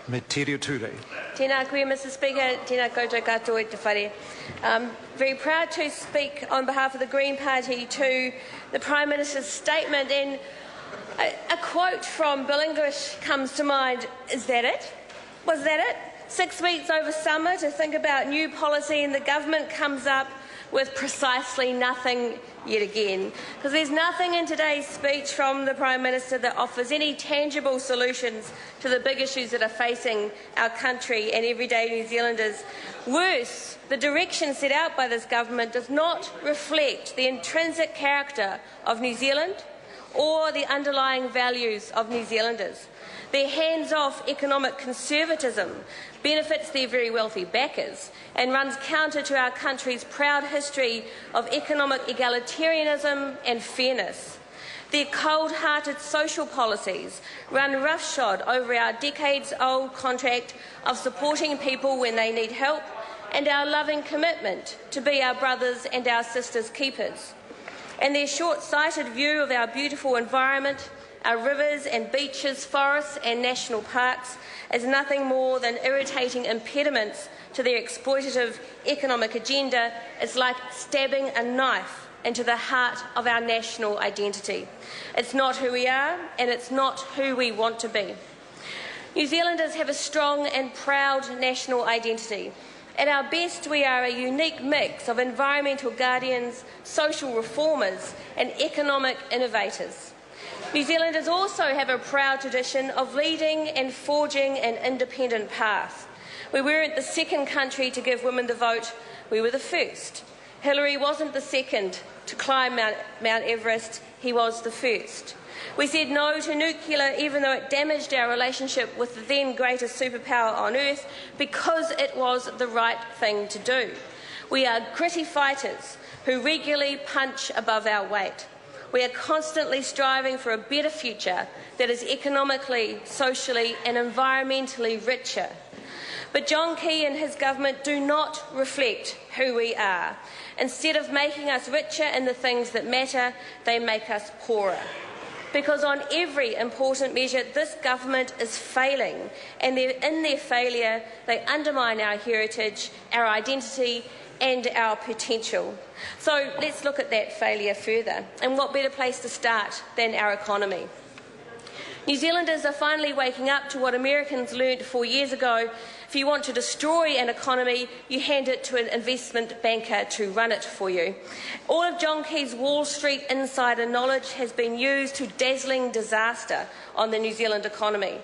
Me tere ture. Tēnā koe, Mr Speaker. Tēnā koutou katoa i te whare. Very proud to speak on behalf of the Green Party to the Prime Minister's statement, and a quote from Bill English comes to mind. Is that it? Was that it? 6 weeks over summer to think about new policy, and the government comes up with precisely nothing yet again. Because there's nothing in today's speech from the Prime Minister that offers any tangible solutions to the big issues that are facing our country and everyday New Zealanders. Worse, the direction set out by this government does not reflect the intrinsic character of New Zealand or the underlying values of New Zealanders. Their hands-off economic conservatism benefits their very wealthy backers and runs counter to our country's proud history of economic egalitarianism and fairness. Their cold-hearted social policies run roughshod over our decades-old contract of supporting people when they need help and our loving commitment to be our brothers and our sisters' keepers. And their short-sighted view of our beautiful environment, our rivers and beaches, forests and national parks, is nothing more than irritating impediments to their exploitative economic agenda. Is like stabbing a knife into the heart of our national identity. It's not who we are, and it's not who we want to be. New Zealanders have a strong and proud national identity. At our best, we are a unique mix of environmental guardians, social reformers and economic innovators. New Zealanders also have a proud tradition of leading and forging an independent path. We weren't the second country to give women the vote, we were the first. Hillary wasn't the second to climb Mount Everest, he was the first. We said no to nuclear even though it damaged our relationship with the then greatest superpower on earth, because it was the right thing to do. We are gritty fighters who regularly punch above our weight. We are constantly striving for a better future that is economically, socially and environmentally richer. But John Key and his government do not reflect who we are. Instead of making us richer in the things that matter, they make us poorer. Because on every important measure, this government is failing, and in their failure, they undermine our heritage, our identity and our potential. So let's look at that failure further. And what better place to start than our economy? New Zealanders are finally waking up to what Americans learned 4 years ago. If you want to destroy an economy, you hand it to an investment banker to run it for you. All of John Key's Wall Street insider knowledge has been used to dazzling disaster on the New Zealand economy.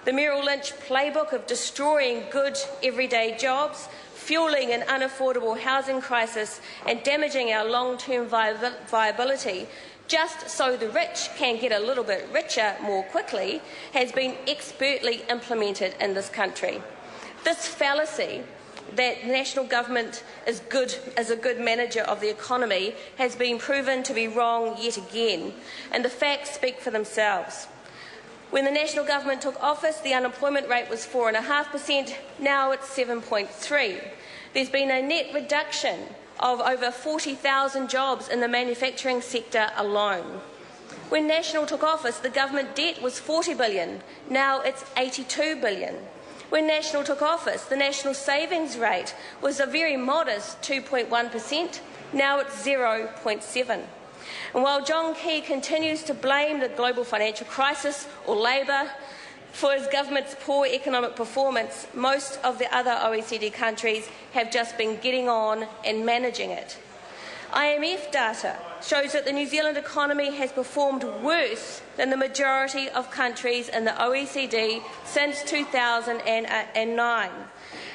The Merrill Lynch playbook of destroying good everyday jobs, fuelling an unaffordable housing crisis and damaging our long-term viability just so the rich can get a little bit richer more quickly, has been expertly implemented in this country. This fallacy that the national government is a good manager of the economy has been proven to be wrong yet again, and the facts speak for themselves. When the national government took office, the unemployment rate was 4.5%, now it's 7.3%. There's been a net reduction of over 40,000 jobs in the manufacturing sector alone. When National took office, the government debt was $40 billion, now it's $82 billion. When National took office, the national savings rate was a very modest 2.1%, now it's 0.7%. And while John Key continues to blame the global financial crisis or Labour for his government's poor economic performance, most of the other OECD countries have just been getting on and managing it. IMF data shows that the New Zealand economy has performed worse than the majority of countries in the OECD since 2009.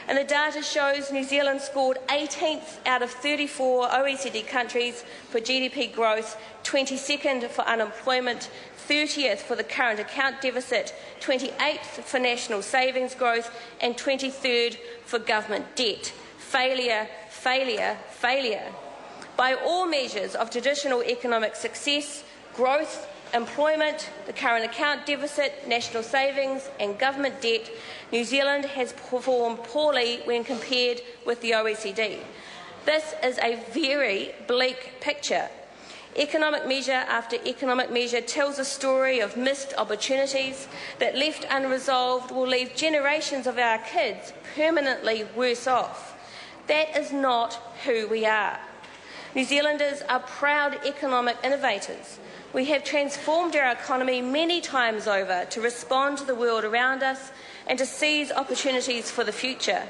And the data shows New Zealand scored 18th out of 34 OECD countries for GDP growth, 22nd for unemployment, 30th for the current account deficit, 28th for national savings growth and 23rd for government debt. Failure, failure, failure. By all measures of traditional economic success, growth, employment, the current account deficit, national savings and government debt, New Zealand has performed poorly when compared with the OECD. This is a very bleak picture. Economic measure after economic measure tells a story of missed opportunities that, left unresolved, will leave generations of our kids permanently worse off. That is not who we are. New Zealanders are proud economic innovators. We have transformed our economy many times over to respond to the world around us and to seize opportunities for the future.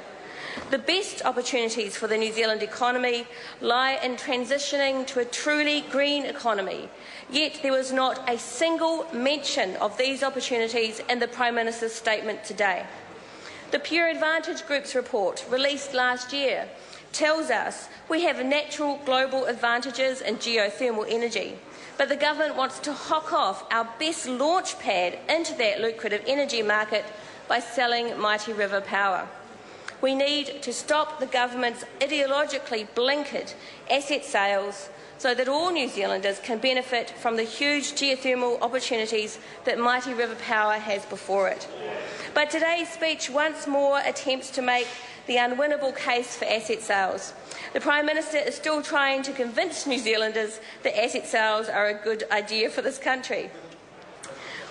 The best opportunities for the New Zealand economy lie in transitioning to a truly green economy, yet there was not a single mention of these opportunities in the Prime Minister's statement today. The Pure Advantage Group's report, released last year, tells us we have natural global advantages in geothermal energy, but the government wants to hock off our best launch pad into that lucrative energy market by selling Mighty River Power. We need to stop the government's ideologically blinkered asset sales so that all New Zealanders can benefit from the huge geothermal opportunities that Mighty River Power has before it. But today's speech once more attempts to make the unwinnable case for asset sales. The Prime Minister is still trying to convince New Zealanders that asset sales are a good idea for this country.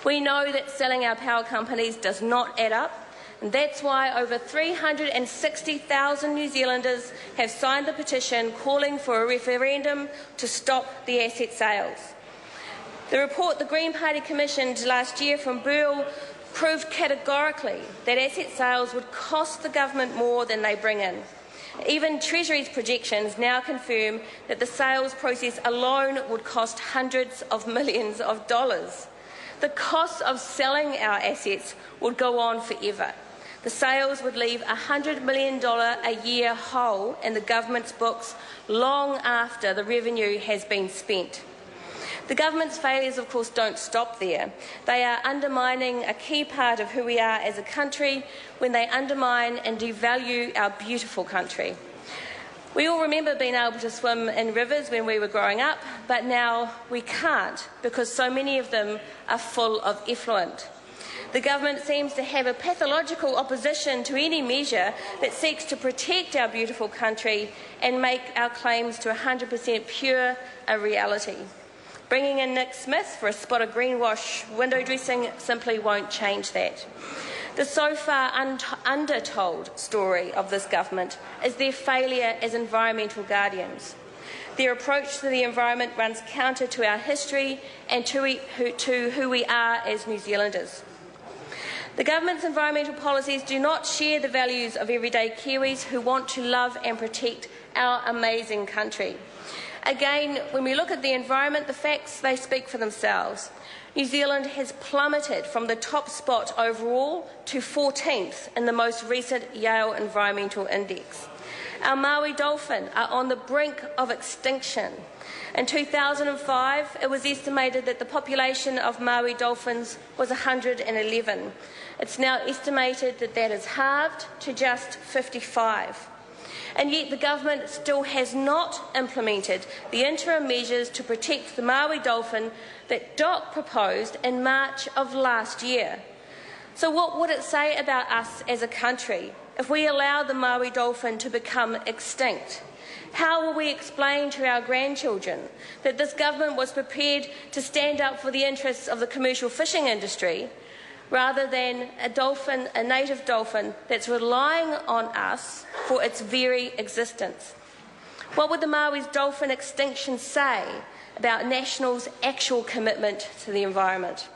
We know that selling our power companies does not add up, and that's why over 360,000 New Zealanders have signed the petition calling for a referendum to stop the asset sales. The report the Green Party commissioned last year from Burl proved categorically that asset sales would cost the government more than they bring in. Even Treasury's projections now confirm that the sales process alone would cost hundreds of millions of dollars. The cost of selling our assets would go on forever. The sales would leave a $100 million a year hole in the government's books long after the revenue has been spent. The government's failures, of course, don't stop there. They are undermining a key part of who we are as a country when they undermine and devalue our beautiful country. We all remember being able to swim in rivers when we were growing up, but now we can't because so many of them are full of effluent. The government seems to have a pathological opposition to any measure that seeks to protect our beautiful country and make our claims to 100% pure a reality. Bringing in Nick Smith for a spot of greenwash window dressing simply won't change that. The so far undertold story of this government is their failure as environmental guardians. Their approach to the environment runs counter to our history and to who we are as New Zealanders. The government's environmental policies do not share the values of everyday Kiwis who want to love and protect our amazing country. Again, when we look at the environment, the facts, they speak for themselves. New Zealand has plummeted from the top spot overall to 14th in the most recent Yale Environmental Index. Our Maui dolphin are on the brink of extinction. In 2005, it was estimated that the population of Maui dolphins was 111. It's now estimated that that is halved to just 55. And yet the government still has not implemented the interim measures to protect the Maui dolphin that DOC proposed in March of last year. So what would it say about us as a country if we allow the Maui dolphin to become extinct? How will we explain to our grandchildren that this government was prepared to stand up for the interests of the commercial fishing industry rather than a native dolphin that's relying on us for its very existence? What would the Maui's dolphin extinction say about National's actual commitment to the environment?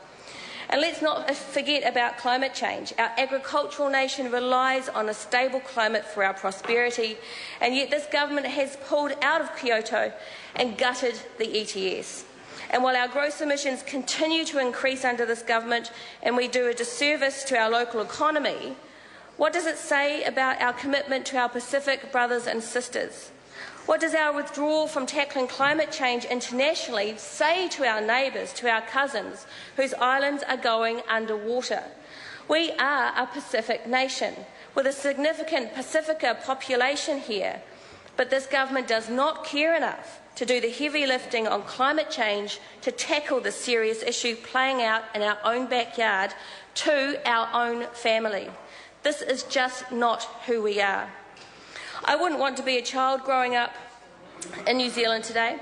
And let's not forget about climate change. Our agricultural nation relies on a stable climate for our prosperity, and yet this government has pulled out of Kyoto and gutted the ETS. And while our gross emissions continue to increase under this government and we do a disservice to our local economy, what does it say about our commitment to our Pacific brothers and sisters? What does our withdrawal from tackling climate change internationally say to our neighbours, to our cousins, whose islands are going underwater? We are a Pacific nation with a significant Pacifica population here, but this government does not care enough to do the heavy lifting on climate change to tackle the serious issue playing out in our own backyard to our own family. This is just not who we are. I wouldn't want to be a child growing up in New Zealand today.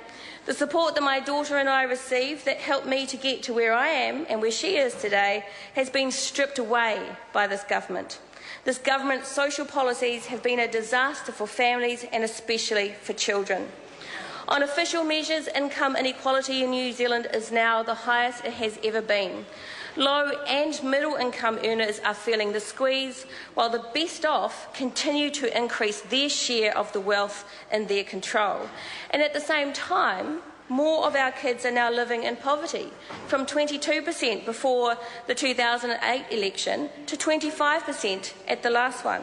The support that my daughter and I received that helped me to get to where I am and where she is today has been stripped away by this government. This government's social policies have been a disaster for families and especially for children. On official measures, income inequality in New Zealand is now the highest it has ever been. Low and middle income earners are feeling the squeeze, while the best off continue to increase their share of the wealth in their control. And at the same time, more of our kids are now living in poverty, from 22% before the 2008 election to 25% at the last one.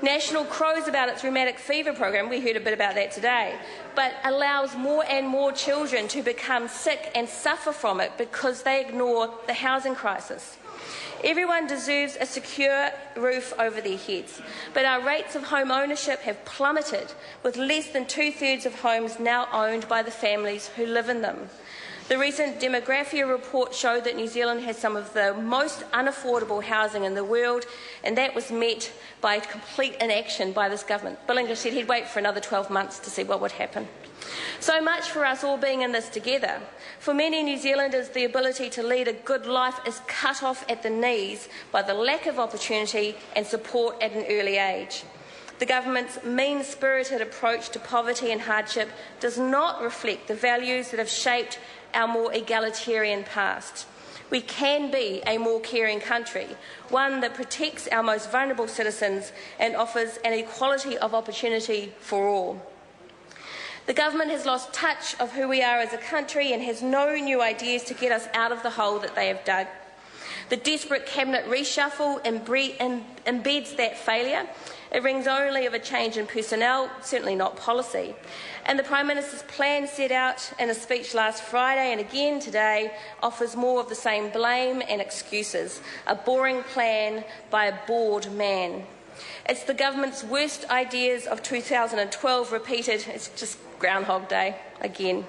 National crows about its rheumatic fever program, we heard a bit about that today, but allows more and more children to become sick and suffer from it because they ignore the housing crisis. Everyone deserves a secure roof over their heads, but our rates of home ownership have plummeted, with less than 2/3 of homes now owned by the families who live in them. The recent Demographia report showed that New Zealand has some of the most unaffordable housing in the world, and that was met by complete inaction by this government. Bill English said he'd wait for another 12 months to see what would happen. So much for us all being in this together. For many New Zealanders, the ability to lead a good life is cut off at the knees by the lack of opportunity and support at an early age. The government's mean-spirited approach to poverty and hardship does not reflect the values that have shaped our more egalitarian past. We can be a more caring country, one that protects our most vulnerable citizens and offers an equality of opportunity for all. The government has lost touch of who we are as a country and has no new ideas to get us out of the hole that they have dug. The desperate cabinet reshuffle embeds that failure. It rings only of a change in personnel, certainly not policy. And the Prime Minister's plan set out in a speech last Friday and again today offers more of the same blame and excuses, a boring plan by a bored man. It's the government's worst ideas of 2012 repeated. It's just Groundhog Day again.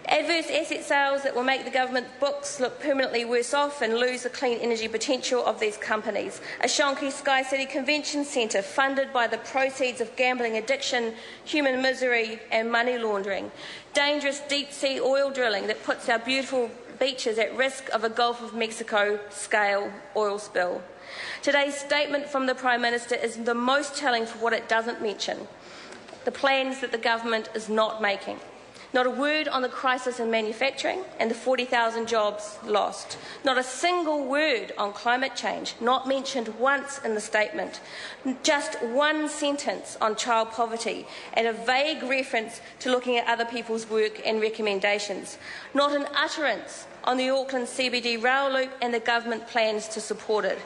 Adverse asset sales that will make the government's books look permanently worse off and lose the clean energy potential of these companies. A shonky Sky City Convention Centre funded by the proceeds of gambling addiction, human misery and money laundering. Dangerous deep-sea oil drilling that puts our beautiful beaches at risk of a Gulf of Mexico scale oil spill. Today's statement from the Prime Minister is the most telling for what it doesn't mention: the plans that the government is not making. Not a word on the crisis in manufacturing and the 40,000 jobs lost. Not a single word on climate change, not mentioned once in the statement. Just one sentence on child poverty and a vague reference to looking at other people's work and recommendations. Not an utterance on the Auckland CBD rail loop and the government plans to support it.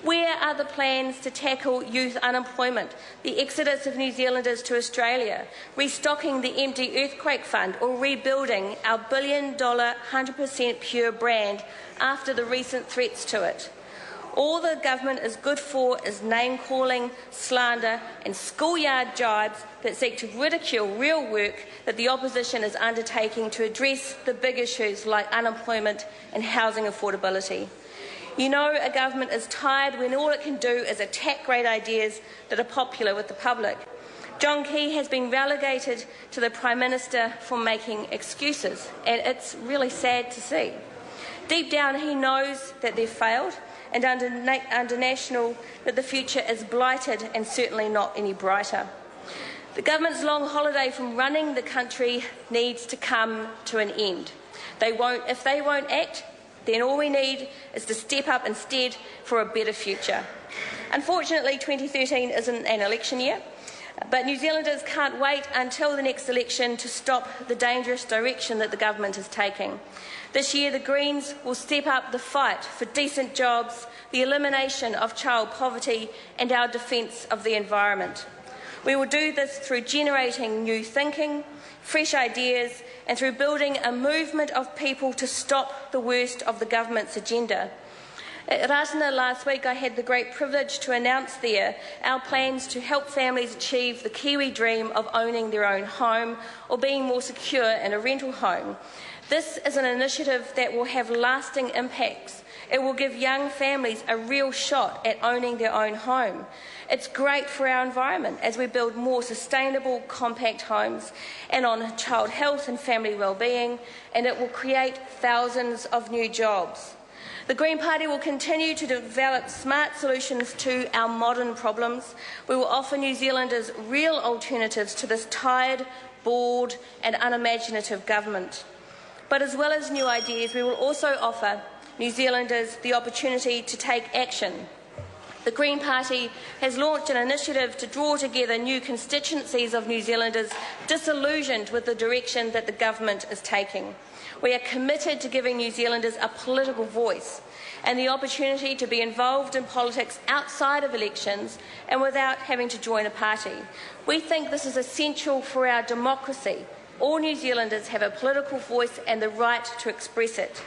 Where are the plans to tackle youth unemployment, the exodus of New Zealanders to Australia, restocking the empty earthquake fund or rebuilding our billion-dollar 100% pure brand after the recent threats to it? All the government is good for is name-calling, slander and schoolyard jibes that seek to ridicule real work that the opposition is undertaking to address the big issues like unemployment and housing affordability. You know a government is tired when all it can do is attack great ideas that are popular with the public. John Key has been relegated to the Prime Minister for making excuses, and it's really sad to see. Deep down he knows that they've failed, and under National that the future is blighted and certainly not any brighter. The government's long holiday from running the country needs to come to an end. If they won't act, then all we need is to step up instead for a better future. Unfortunately, 2013 isn't an election year, but New Zealanders can't wait until the next election to stop the dangerous direction that the government is taking. This year, the Greens will step up the fight for decent jobs, the elimination of child poverty and our defence of the environment. We will do this through generating new thinking, fresh ideas and through building a movement of people to stop the worst of the government's agenda. At Ratana last week, I had the great privilege to announce there our plans to help families achieve the Kiwi dream of owning their own home or being more secure in a rental home. This is an initiative that will have lasting impacts It will give young families a real shot at owning their own home. It's great for our environment as we build more sustainable, compact homes and on child health and family well-being, and it will create thousands of new jobs. The Green Party will continue to develop smart solutions to our modern problems. We will offer New Zealanders real alternatives to this tired, bored and unimaginative government. But as well as new ideas, we will also offer New Zealanders the opportunity to take action. The Green Party has launched an initiative to draw together new constituencies of New Zealanders disillusioned with the direction that the government is taking. We are committed to giving New Zealanders a political voice and the opportunity to be involved in politics outside of elections and without having to join a party. We think this is essential for our democracy. All New Zealanders have a political voice and the right to express it.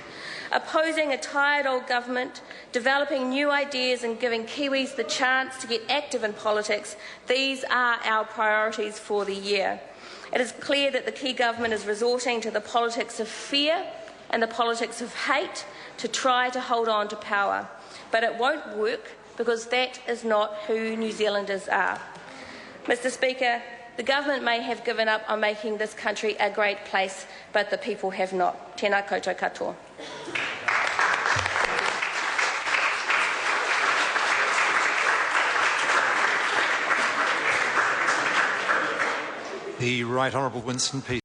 Opposing a tired old government, developing new ideas and giving Kiwis the chance to get active in politics, these are our priorities for the year. It is clear that the key government is resorting to the politics of fear and the politics of hate to try to hold on to power. But it won't work because that is not who New Zealanders are. Mr. Speaker, the government may have given up on making this country a great place, but the people have not. Tēnā koutou katoa. The Right Honourable Winston Peters.